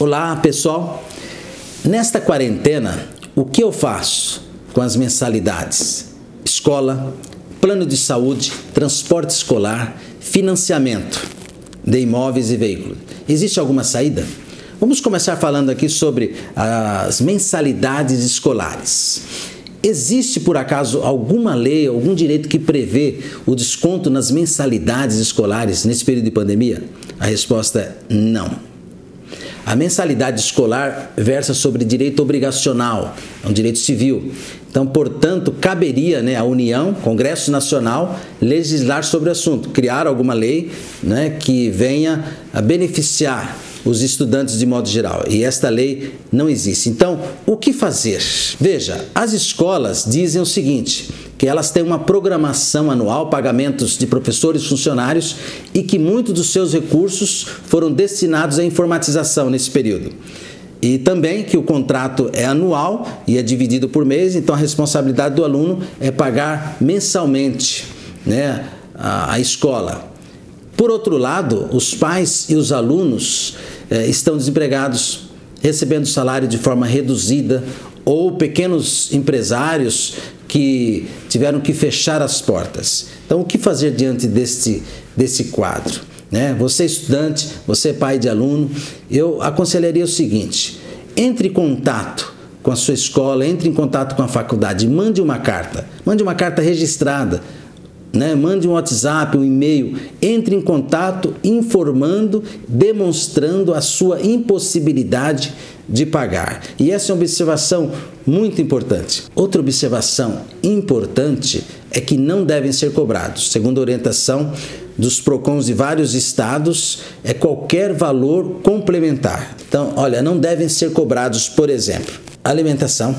Olá, pessoal. Nesta quarentena, o que eu faço com as mensalidades? Escola, plano de saúde, transporte escolar, financiamento de imóveis e veículos. Existe alguma saída? Vamos começar falando aqui sobre as mensalidades escolares. Existe, por acaso, alguma lei, algum direito que prevê o desconto nas mensalidades escolares nesse período de pandemia? A resposta é não. A mensalidade escolar versa sobre direito obrigacional, é um direito civil. Então, portanto, caberia à União, Congresso Nacional, legislar sobre o assunto, criar alguma lei que venha a beneficiar os estudantes de modo geral. E esta lei não existe. Então, o que fazer? Veja, as escolas dizem o seguinte, que elas têm uma programação anual, pagamentos de professores e funcionários e que muitos dos seus recursos foram destinados à informatização nesse período. E também que o contrato é anual e é dividido por mês, então a responsabilidade do aluno é pagar mensalmente a escola. Por outro lado, os pais e os alunos estão desempregados, recebendo salário de forma reduzida, ou pequenos empresários que tiveram que fechar as portas. Então, o que fazer diante desse quadro? Você estudante, você pai de aluno, eu aconselharia o seguinte: entre em contato com a sua escola, entre em contato com a faculdade, mande uma carta registrada, mande um WhatsApp, um e-mail, entre em contato informando, demonstrando a sua impossibilidade de pagar. E essa é uma observação muito importante. Outra observação importante é que não devem ser cobrados. Segundo a orientação dos PROCONs de vários estados, é qualquer valor complementar. Então, olha, não devem ser cobrados, por exemplo, alimentação,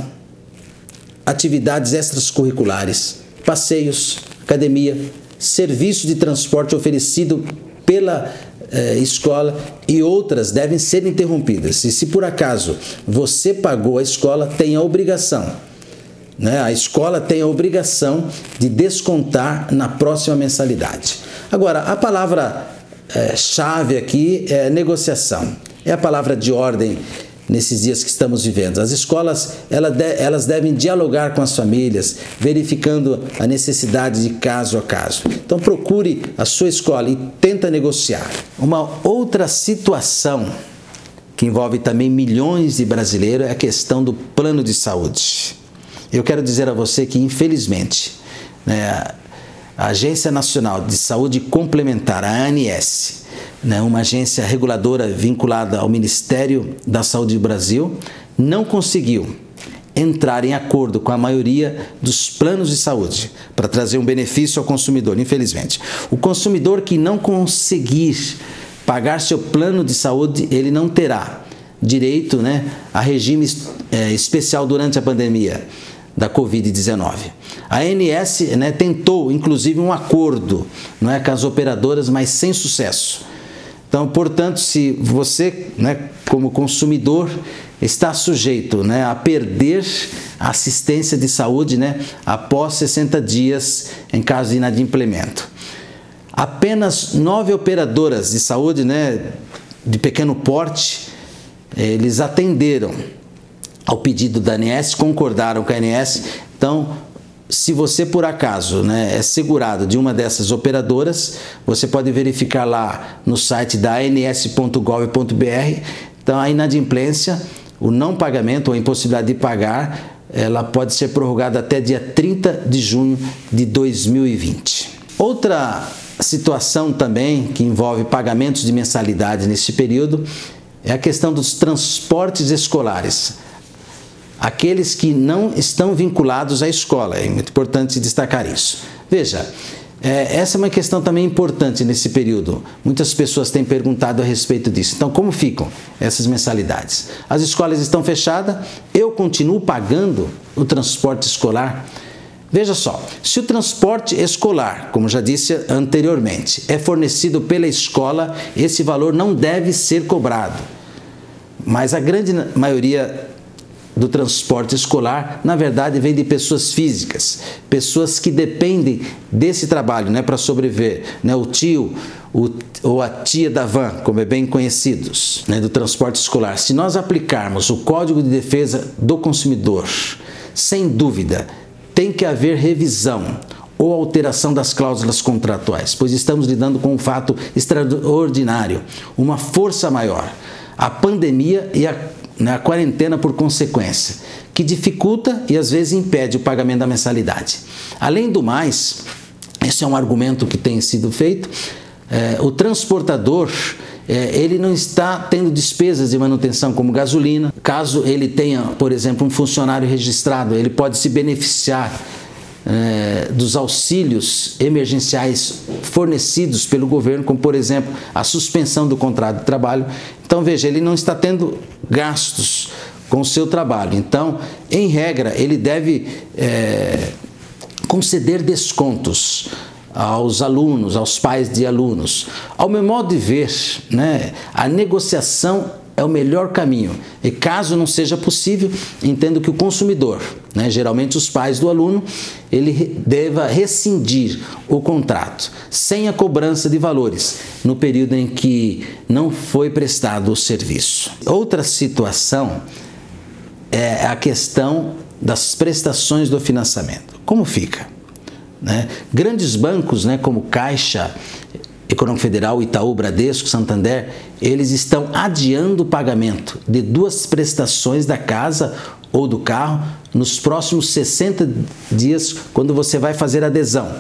atividades extracurriculares, passeios, academia, serviço de transporte oferecido pela escola e outras devem ser interrompidas. E se por acaso você pagou a escola, tem a obrigação, a escola tem a obrigação de descontar na próxima mensalidade. Agora, a palavra chave aqui é negociação, é a palavra de ordem nesses dias que estamos vivendo. As escolas elas devem dialogar com as famílias, verificando a necessidade de caso a caso. Então procure a sua escola e tenta negociar. Uma outra situação que envolve também milhões de brasileiros é a questão do plano de saúde. Eu quero dizer a você que, infelizmente, a Agência Nacional de Saúde Complementar, a ANS, uma agência reguladora vinculada ao Ministério da Saúde do Brasil, não conseguiu entrar em acordo com a maioria dos planos de saúde para trazer um benefício ao consumidor, infelizmente. O consumidor que não conseguir pagar seu plano de saúde, ele não terá direito a regime especial durante a pandemia da Covid-19. A ANS tentou, inclusive, um acordo com as operadoras, mas sem sucesso. Então, portanto, se você, como consumidor, está sujeito a perder a assistência de saúde após 60 dias em caso de inadimplemento. Apenas 9 operadoras de saúde de pequeno porte, eles atenderam ao pedido da ANS, concordaram com a ANS. Então, se você por acaso é segurado de uma dessas operadoras, você pode verificar lá no site da ans.gov.br. Então, a inadimplência, o não pagamento ou a impossibilidade de pagar, ela pode ser prorrogada até dia 30 de junho de 2020. Outra situação também que envolve pagamentos de mensalidade nesse período é a questão dos transportes escolares. Aqueles que não estão vinculados à escola, é muito importante destacar isso. Veja, essa é uma questão também importante nesse período. Muitas pessoas têm perguntado a respeito disso. Então, como ficam essas mensalidades? As escolas estão fechadas, eu continuo pagando o transporte escolar? Veja só, se o transporte escolar, como já disse anteriormente, é fornecido pela escola, esse valor não deve ser cobrado. Mas a grande maioria do transporte escolar, na verdade, vem de pessoas físicas, pessoas que dependem desse trabalho, né, para sobreviver, né, o tio ou a tia da van, como é bem conhecidos, né, do transporte escolar. Se nós aplicarmos o Código de Defesa do Consumidor, sem dúvida, tem que haver revisão ou alteração das cláusulas contratuais, pois estamos lidando com um fato extraordinário, uma força maior, a pandemia e a quarentena por consequência, que dificulta e às vezes impede o pagamento da mensalidade. Além do mais, esse é um argumento que tem sido feito, o transportador ele não está tendo despesas de manutenção como gasolina. Caso ele tenha, por exemplo, um funcionário registrado, ele pode se beneficiar dos auxílios emergenciais fornecidos pelo governo, como por exemplo a suspensão do contrato de trabalho. Então veja, ele não está tendo gastos com o seu trabalho, então em regra ele deve conceder descontos aos alunos, aos pais de alunos. Ao meu modo de ver, né, a negociação é o melhor caminho, e caso não seja possível, entendo que o consumidor, né, geralmente os pais do aluno, ele deva rescindir o contrato, sem a cobrança de valores, no período em que não foi prestado o serviço. Outra situação é a questão das prestações do financiamento. Como fica? Né? Grandes bancos, né, como Caixa Econômica Federal, Itaú, Bradesco, Santander, eles estão adiando o pagamento de 2 prestações da casa ou do carro nos próximos 60 dias, quando você vai fazer a adesão.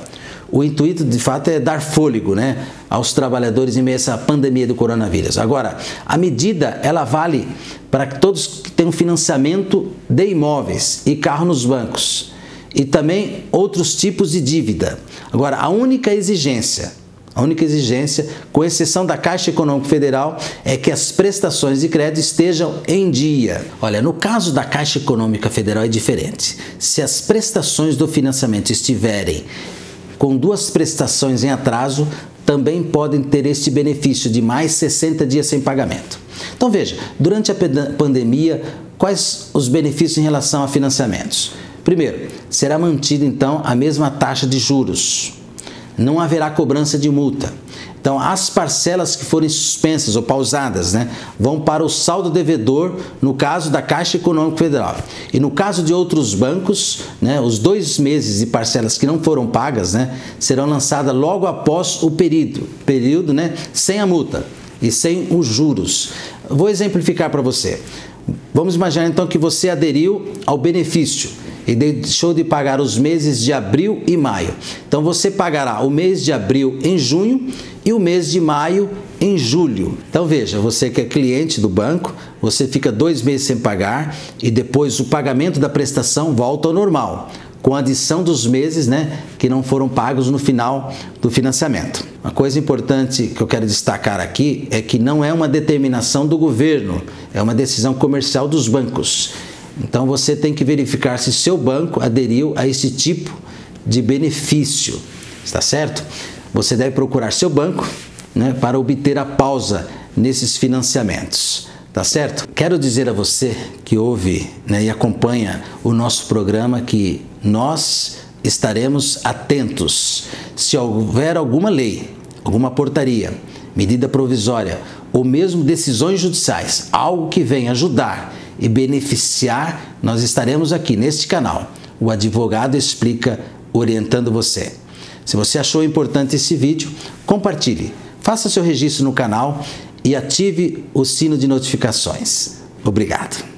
O intuito, de fato, é dar fôlego, né, aos trabalhadores em meio a essa pandemia do coronavírus. Agora, a medida, ela vale para todos que tenham financiamento de imóveis e carro nos bancos, e também outros tipos de dívida. Agora, a única exigência, com exceção da Caixa Econômica Federal, é que as prestações de crédito estejam em dia. Olha, no caso da Caixa Econômica Federal é diferente. Se as prestações do financiamento estiverem com 2 prestações em atraso, também podem ter este benefício de mais 60 dias sem pagamento. Então veja, durante a pandemia, quais os benefícios em relação a financiamentos? Primeiro, será mantida então a mesma taxa de juros. Não haverá cobrança de multa. Então, as parcelas que forem suspensas ou pausadas, né, vão para o saldo devedor, no caso da Caixa Econômica Federal. E no caso de outros bancos, né, os 2 meses de parcelas que não foram pagas, né, serão lançadas logo após o período, né, sem a multa e sem os juros. Vou exemplificar para você. Vamos imaginar então que você aderiu ao benefício e deixou de pagar os meses de abril e maio. Então você pagará o mês de abril em junho e o mês de maio em julho. Então veja, você que é cliente do banco, você fica 2 meses sem pagar e depois o pagamento da prestação volta ao normal, com a adição dos meses, né, que não foram pagos no final do financiamento. Uma coisa importante que eu quero destacar aqui é que não é uma determinação do governo, é uma decisão comercial dos bancos. Então você tem que verificar se seu banco aderiu a esse tipo de benefício, está certo? Você deve procurar seu banco, né, para obter a pausa nesses financiamentos, tá certo? Quero dizer a você que ouve, né, e acompanha o nosso programa que nós estaremos atentos. Se houver alguma lei, alguma portaria, medida provisória ou mesmo decisões judiciais, algo que venha ajudar e beneficiar, nós estaremos aqui neste canal. O Advogado Explica, orientando você. Se você achou importante esse vídeo, compartilhe, faça seu registro no canal e ative o sino de notificações. Obrigado.